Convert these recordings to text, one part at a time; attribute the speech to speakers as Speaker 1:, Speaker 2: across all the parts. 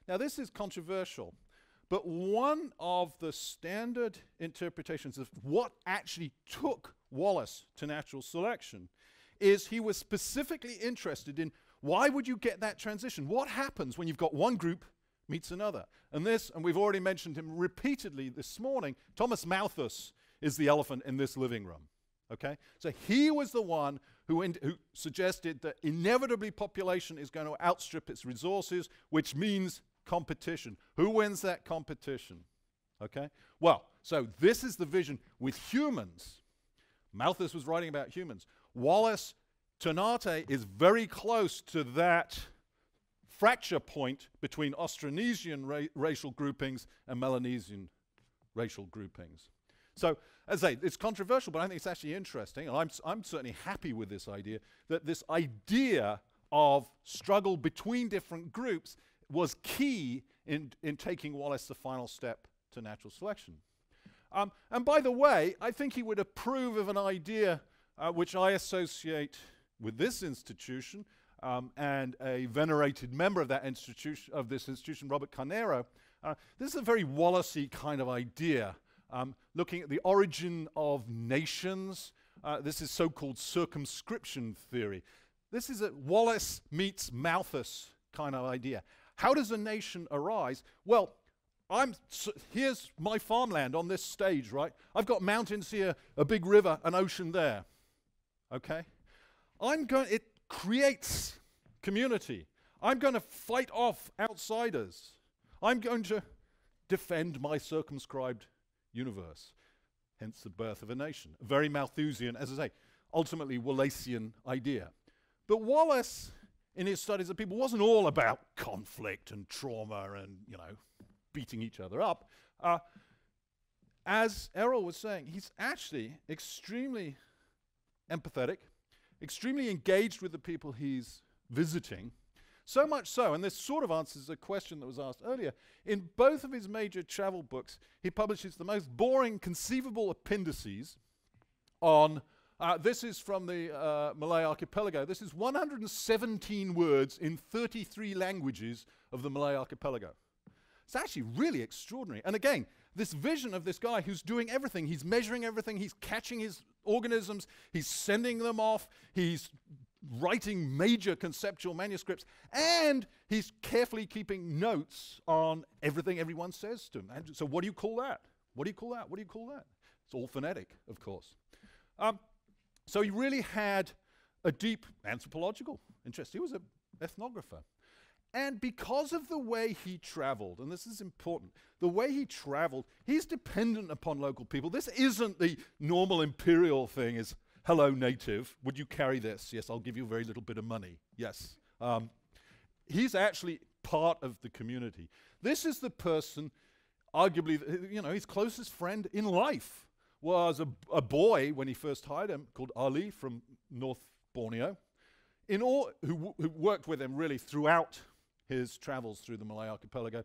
Speaker 1: Now, this is controversial, but one of the standard interpretations of what actually took Wallace to natural selection is he was specifically interested in why would you get that transition? What happens when you've got one group meets another? And we've already mentioned him repeatedly this morning, Thomas Malthus is the elephant in this living room. Okay? So he was the one who suggested that inevitably population is going to outstrip its resources, which means competition. Who wins that competition? Okay? Well, so this is the vision with humans. Malthus was writing about humans. Wallace Ternate is very close to that fracture point between Austronesian racial groupings and Melanesian racial groupings. So, as I say, it's controversial, but I think it's actually interesting, and I'm certainly happy with this idea, that this idea of struggle between different groups was key in taking Wallace the final step to natural selection. And by the way, I think he would approve of an idea which I associate with this institution and a venerated member of that institution, Robert Carnero. This is a very Wallace-y kind of idea, looking at the origin of nations. This is so-called circumscription theory. This is a Wallace meets Malthus kind of idea. How does a nation arise? Well, here's my farmland on this stage, right? I've got mountains here, a big river, an ocean there. Okay? It creates community. I'm going to fight off outsiders. I'm going to defend my circumscribed universe. Hence the birth of a nation. A very Malthusian, as I say, ultimately Wallacean idea. But Wallace, in his studies of people, wasn't all about conflict and trauma and, beating each other up. As Errol was saying, he's actually extremely empathetic, extremely engaged with the people he's visiting. So much so, and this sort of answers a question that was asked earlier, in both of his major travel books, he publishes the most boring conceivable appendices on, this is from the Malay archipelago, this is 117 words in 33 languages of the Malay archipelago. It's actually really extraordinary. And again, this vision of this guy who's doing everything, he's measuring everything, he's catching his organisms, he's sending them off, he's writing major conceptual manuscripts, and he's carefully keeping notes on everything everyone says to him. And so what do you call that? What do you call that? What do you call that? It's all phonetic, of course. So he really had a deep anthropological interest. He was an ethnographer. And because of the way he traveled, and this is important, the way he traveled, he's dependent upon local people. This isn't the normal imperial thing is, hello, native, would you carry this? Yes, I'll give you a very little bit of money. Yes. He's actually part of the community. This is the person, arguably, his closest friend in life was a boy when he first hired him called Ali from North Borneo, who worked with him really throughout his travels through the Malay archipelago.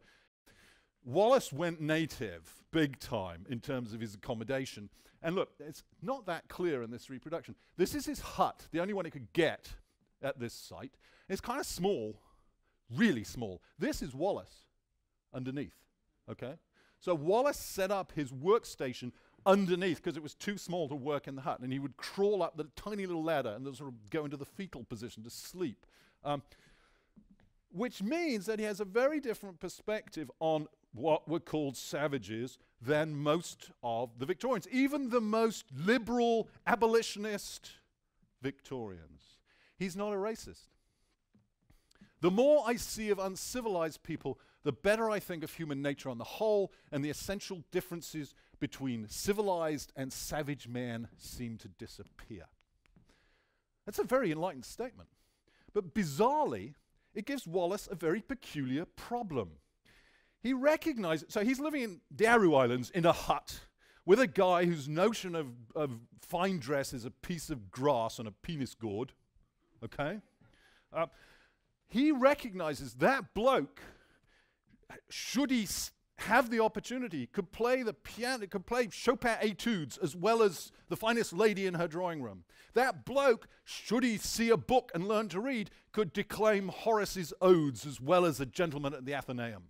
Speaker 1: Wallace went native big time in terms of his accommodation. And look, it's not that clear in this reproduction. This is his hut, the only one he could get at this site. It's kind of small, really small. This is Wallace underneath, okay? So Wallace set up his workstation underneath because it was too small to work in the hut, and he would crawl up the tiny little ladder and then sort of go into the fetal position to sleep. Which means that he has a very different perspective on what were called savages than most of the Victorians, even the most liberal abolitionist Victorians. He's not a racist. The more I see of uncivilized people, the better I think of human nature on the whole, and the essential differences between civilized and savage man seem to disappear. That's a very enlightened statement. But bizarrely, it gives Wallace a very peculiar problem. He recognizes, so he's living in the Aru Islands in a hut with a guy whose notion of fine dress is a piece of grass and a penis gourd, okay? He recognizes that bloke, should he have the opportunity, could play the piano, could play Chopin etudes as well as the finest lady in her drawing room. That bloke, should he see a book and learn to read, could declaim Horace's odes as well as a gentleman at the Athenaeum.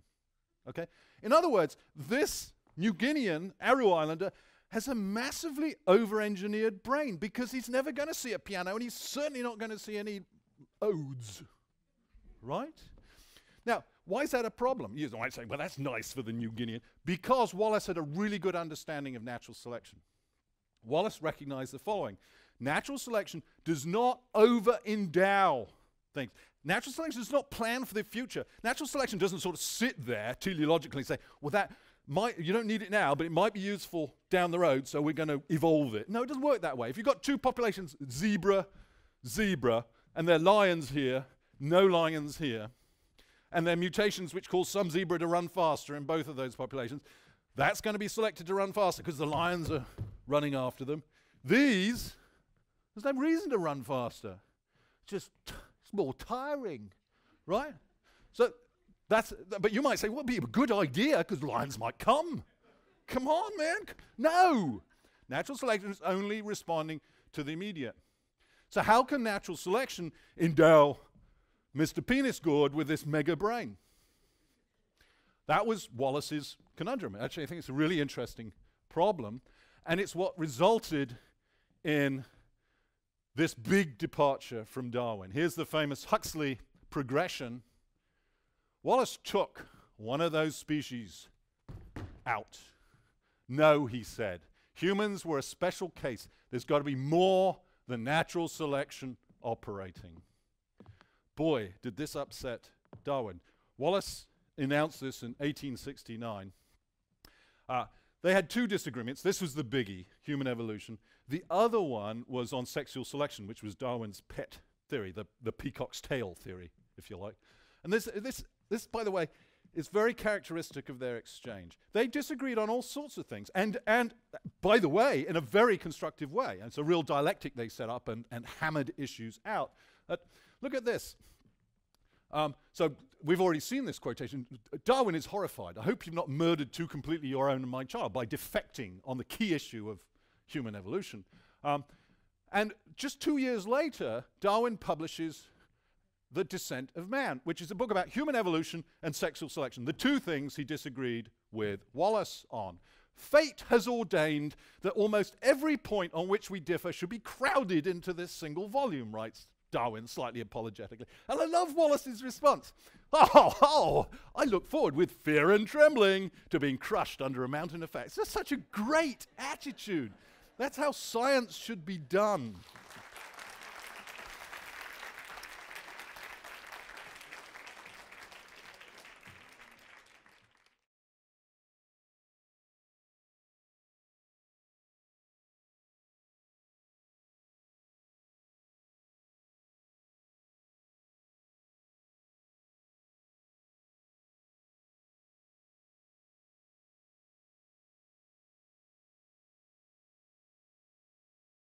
Speaker 1: Okay? In other words, this New Guinean, Aru Islander, has a massively over-engineered brain because he's never going to see a piano and he's certainly not going to see any odes. Right? Now, why is that a problem? You might say, well, that's nice for the New Guinean. Because Wallace had a really good understanding of natural selection. Wallace recognized the following. Natural selection does not over-endow things. Natural selection does not plan for the future. Natural selection doesn't sort of sit there teleologically say, well, that might, you don't need it now, but it might be useful down the road, so we're going to evolve it. No, it doesn't work that way. If you've got two populations, zebra, and there are lions here, no lions here, and there are mutations which cause some zebra to run faster in both of those populations, that's going to be selected to run faster because the lions are running after them. These, there's no reason to run faster. It's more tiring, right? So that's, but you might say, well, it'd be a good idea because lions might come. Come on, man. No. Natural selection is only responding to the immediate. So how can natural selection endow Mr. Penis Gourd with this mega brain? That was Wallace's conundrum. Actually, I think it's a really interesting problem, and it's what resulted in this big departure from Darwin. Here's the famous Huxley progression. Wallace took one of those species out. No, he said. Humans were a special case. There's got to be more than natural selection operating. Boy, did this upset Darwin. Wallace announced this in 1869. They had two disagreements. This was the biggie, human evolution. The other one was on sexual selection, which was Darwin's pet theory, the peacock's tail theory, if you like. And this, by the way, is very characteristic of their exchange. They disagreed on all sorts of things, and by the way, in a very constructive way. And it's a real dialectic they set up and hammered issues out. Look at this. So we've already seen this quotation. Darwin is horrified. I hope you've not murdered too completely your own and my child by defecting on the key issue of human evolution. And just 2 years later, Darwin publishes The Descent of Man, which is a book about human evolution and sexual selection, the two things he disagreed with Wallace on. Fate has ordained that almost every point on which we differ should be crowded into this single volume, writes Darwin slightly apologetically. And I love Wallace's response. Oh, I look forward with fear and trembling to being crushed under a mountain of facts. That's such a great attitude. That's how science should be done.